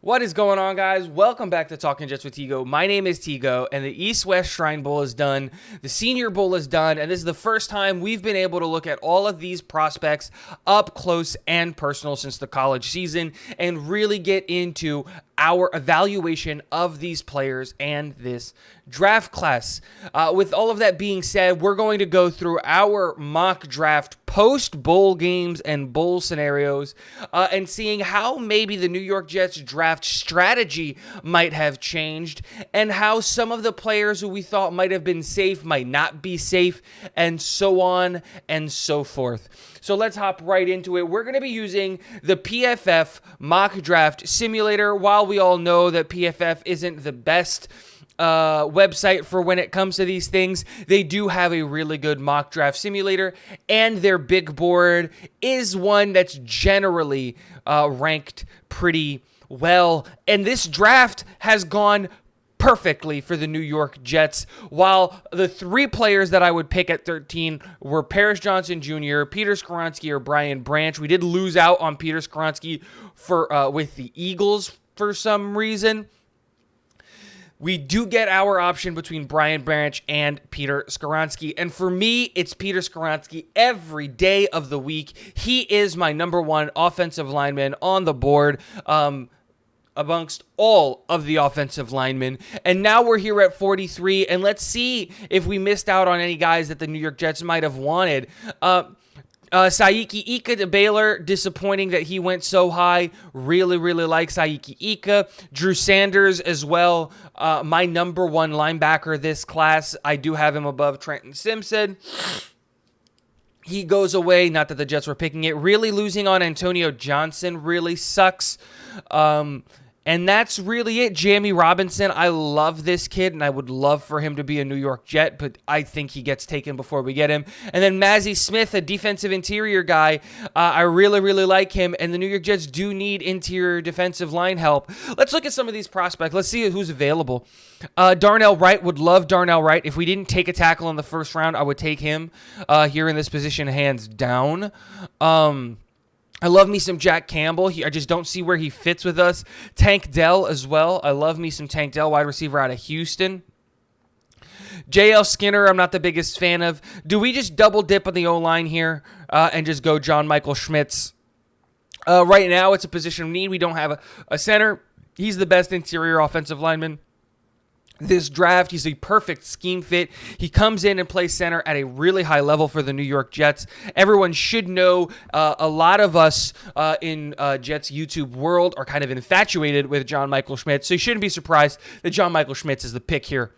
What is going on, guys? Welcome back to Talking Jets with Tigo. My name is Tigo, and the East-West Shrine Bowl is done. The Senior Bowl is done, and this is the first time we've been able to look at all of these prospects up close and personal since the college season and really get into our evaluation of these players and this draft class. With all of that being said, we're going to go through our mock draft post-bowl games and bowl scenarios and seeing how maybe the New York Jets draft strategy might have changed and how some of the players who we thought might have been safe might not be safe, and so on and so forth. So let's hop right into it. We're going to be using the PFF mock draft simulator. While we all know that PFF isn't the best website for when it comes to these things, they do have a really good mock draft simulator, and their big board is one that's generally ranked pretty well. And this draft has gone perfectly for the New York Jets. While the three players that I would pick at 13 were Paris Johnson Jr., Peter Skoronski, or Brian Branch. We did lose out on Peter Skoronski for with the Eagles for some reason. We do get our option between Brian Branch and Peter Skoronski. And for me, it's Peter Skoronski every day of the week. He is my number one offensive lineman on the board amongst all of the offensive linemen. And now we're here at 43, and let's see if we missed out on any guys that the New York Jets might have wanted. Saiki Ika to Baylor, disappointing that he went so high. Really like Saiki Ika. Drew Sanders as well, my number one linebacker this class. I do have him above Trenton Simpson. He goes away, not that the Jets were picking it. Really losing on Antonio Johnson really sucks. And that's really it. Jamie Robinson, I love this kid, and I would love for him to be a New York Jet, but I think he gets taken before we get him. And then Mazi Smith, a defensive interior guy. I really like him, and the New York Jets do need interior defensive line help. Let's look at some of these prospects. Let's see who's available. Darnell Wright, would love Darnell Wright. If we didn't take a tackle in the first round, I would take him here in this position hands down. I love me some Jack Campbell. I just don't see where he fits with us. Tank Dell as well. I love me some Tank Dell, wide receiver out of Houston. J.L. Skinner, I'm not the biggest fan of. Do we just double dip on the O-line here and just go John Michael Schmitz? Right now, it's a position of need. We don't have a center. He's the best interior offensive lineman this draft. He's a perfect scheme fit. He comes in and plays center at a really high level for the New York Jets. Everyone should know a lot of us in Jets YouTube world are kind of infatuated with John Michael Schmitz, so you shouldn't be surprised that John Michael Schmitz is the pick here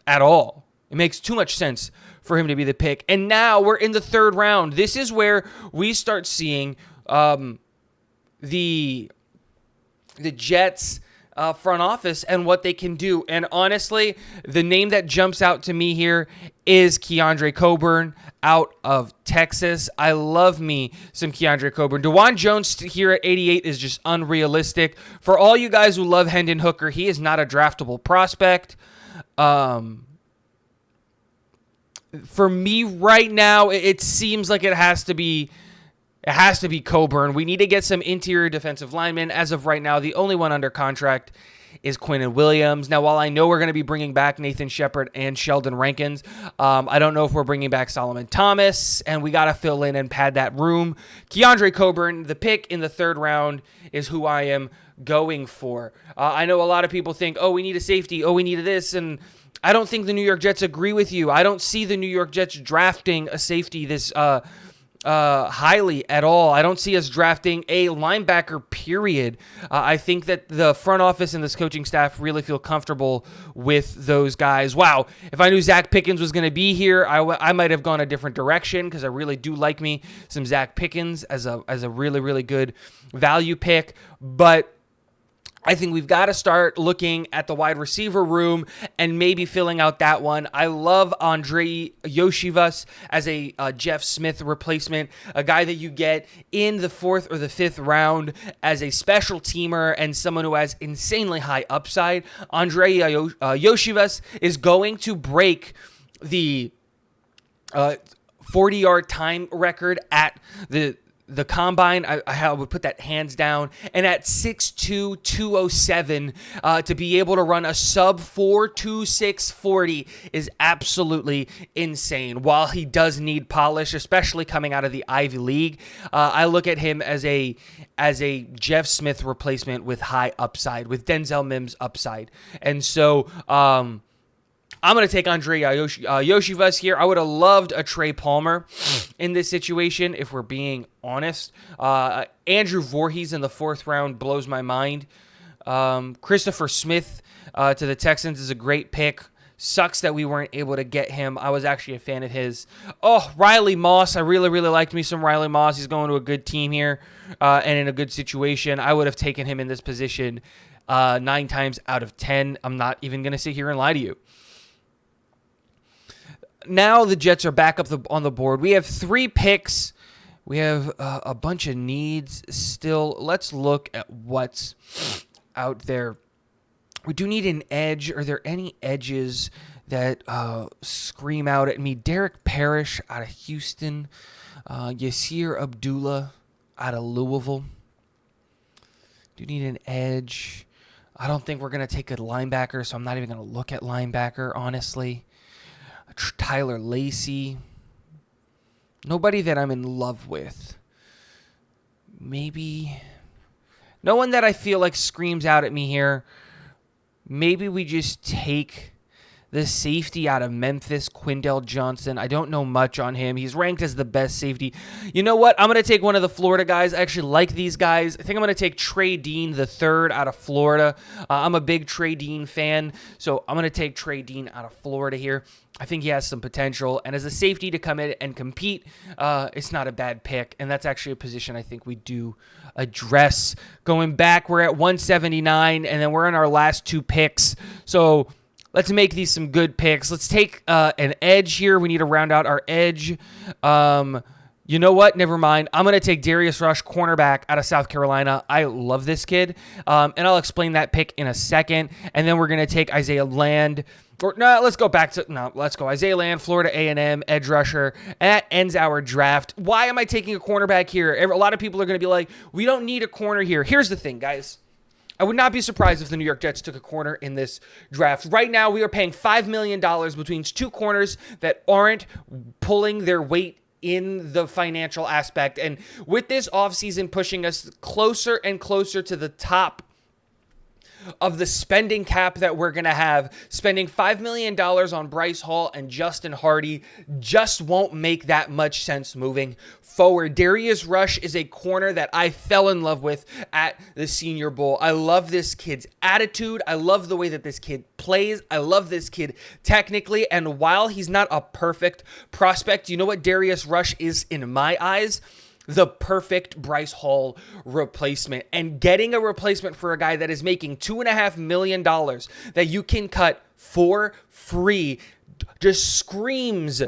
at all. It makes too much sense for him to be the pick. And now we're in the third round. This is where we start seeing the Jets front office and what they can do. And honestly, the name that jumps out to me here is Keandre Coburn out of Texas. I love me some Keandre Coburn. DeJuan Jones here at 88 is just unrealistic. For all you guys who love Hendon Hooker, he is not a draftable prospect. For me right now, it seems like it has to be Coburn. We need to get some interior defensive linemen. As of right now, the only one under contract is Quinnen Williams. Now, while I know we're going to be bringing back Nathan Shepard and Sheldon Rankins, I don't know if we're bringing back Solomon Thomas, and we got to fill in and pad that room. Keandre Coburn, the pick in the third round, is who I am going for. I know a lot of people think, we need a safety, we need this, and I don't think the New York Jets agree with you. I don't see the New York Jets drafting a safety this highly at all. I don't see us drafting a linebacker, period. I think that the front office and this coaching staff really feel comfortable with those guys. Wow, if I knew Zach Pickens was going to be here, I might have gone a different direction, because I really do like me some Zach Pickens as a really good value pick. But I think we've got to start looking at the wide receiver room and maybe filling out that one. I love Andre Yoshivas as a Jeff Smith replacement, a guy that you get in the fourth or the fifth round as a special teamer and someone who has insanely high upside. Andre Yoshivas is going to break the 40-yard time record at the the combine, I would put that hands down. And at 6'2", 207, to be able to run a sub 4.26 40 is absolutely insane. While he does need polish, especially coming out of the Ivy League, I look at him as a Jeff Smith replacement with high upside, with Denzel Mims upside. And so I'm going to take Andre Yoshivas here. I would have loved a Trey Palmer in this situation, if we're being honest. Andrew Voorhees in the 4th round blows my mind. Christopher Smith to the Texans is a great pick. Sucks that we weren't able to get him. I was actually a fan of his. Oh, Riley Moss. I really, really liked me some Riley Moss. He's going to a good team here and in a good situation. I would have taken him in this position 9 times out of 10. I'm not even going to sit here and lie to you. Now the Jets are back up on the board. We have 3 picks. We have a bunch of needs still. Let's look at what's out there. We do need an edge. Are there any edges that scream out at me? Derek Parrish out of Houston. Yasir Abdullah out of Louisville. Do need an edge. I don't think we're going to take a linebacker, so I'm not even going to look at linebacker, honestly. Tyler Lacey. Nobody that I'm in love with. Maybe. No one that I feel like screams out at me here. Maybe we just take the safety out of Memphis, Quindell Johnson. I don't know much on him. He's ranked as the best safety. You know what? I'm going to take one of the Florida guys. I actually like these guys. I think I'm going to take Trey Dean III out of Florida. I'm a big Trey Dean fan, so I'm going to take Trey Dean out of Florida here. I think he has some potential, and as a safety to come in and compete, it's not a bad pick, and that's actually a position I think we do address. Going back, we're at 179, and then we're in our last 2 picks, so let's make these some good picks. Let's take an edge here. We need to round out our edge. You know what? Never mind. I'm going to take Darius Rush, cornerback out of South Carolina. I love this kid, and I'll explain that pick in a second, and then we're going to take Isaiah Land. Let's go Isaiah Land, Florida A&M, edge rusher, and that ends our draft. Why am I taking a cornerback here? A lot of people are going to be like, we don't need a corner here. Here's the thing, guys. I would not be surprised if the New York Jets took a corner in this draft. Right now, we are paying $5 million between 2 corners that aren't pulling their weight in the financial aspect. And with this offseason pushing us closer and closer to the top of the spending cap that we're going to have, spending $5 million on Bryce Hall and Justin Hardy just won't make that much sense moving forward. Darius Rush is a corner that I fell in love with at the Senior Bowl. I love this kid's attitude. I love the way that this kid plays. I love this kid technically. And while he's not a perfect prospect, you know what Darius Rush is in my eyes? The perfect Bryce Hall replacement. And getting a replacement for a guy that is making $2.5 million that you can cut for free just screams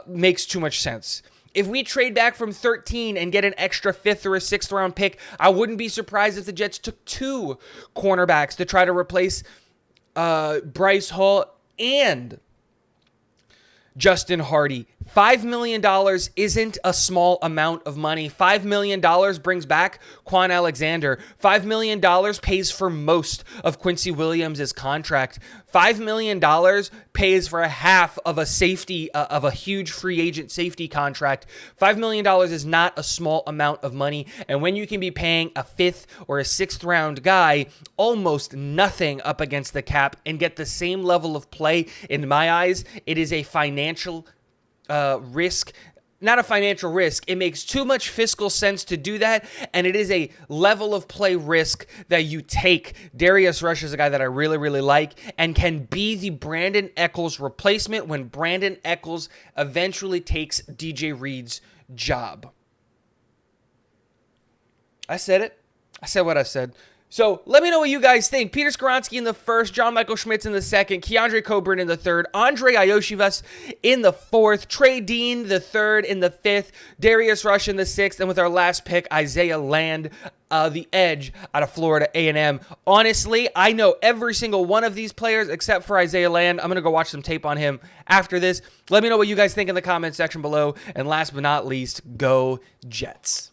makes too much sense. If we trade back from 13 and get an extra 5th or a 6th round pick, I wouldn't be surprised if the Jets took 2 cornerbacks to try to replace Bryce Hall and Justin Hardy. $5 million isn't a small amount of money. $5 million brings back Quan Alexander. $5 million pays for most of Quincy Williams' contract. $5 million pays for a half of a safety, of a huge free agent safety contract. $5 million is not a small amount of money. And when you can be paying a 5th or a 6th round guy almost nothing up against the cap and get the same level of play, in my eyes, it is a financial risk. Not a financial risk. It makes too much fiscal sense to do that, and it is a level of play risk that you take. Darius Rush is a guy that I really, really like and can be the Brandon Echols replacement when Brandon Echols eventually takes DJ Reed's job. I said it. I said what I said. So let me know what you guys think. Peter Skoronski in the 1st, John Michael Schmitz in the 2nd, Keandre Coburn in the 3rd, Andre Ayoshivas in the 4th, Trey Dean the 3rd in the 5th, Darius Rush in the 6th, and with our last pick, Isaiah Land, the edge out of Florida A&M. Honestly, I know every single one of these players except for Isaiah Land. I'm going to go watch some tape on him after this. Let me know what you guys think in the comments section below. And last but not least, go Jets.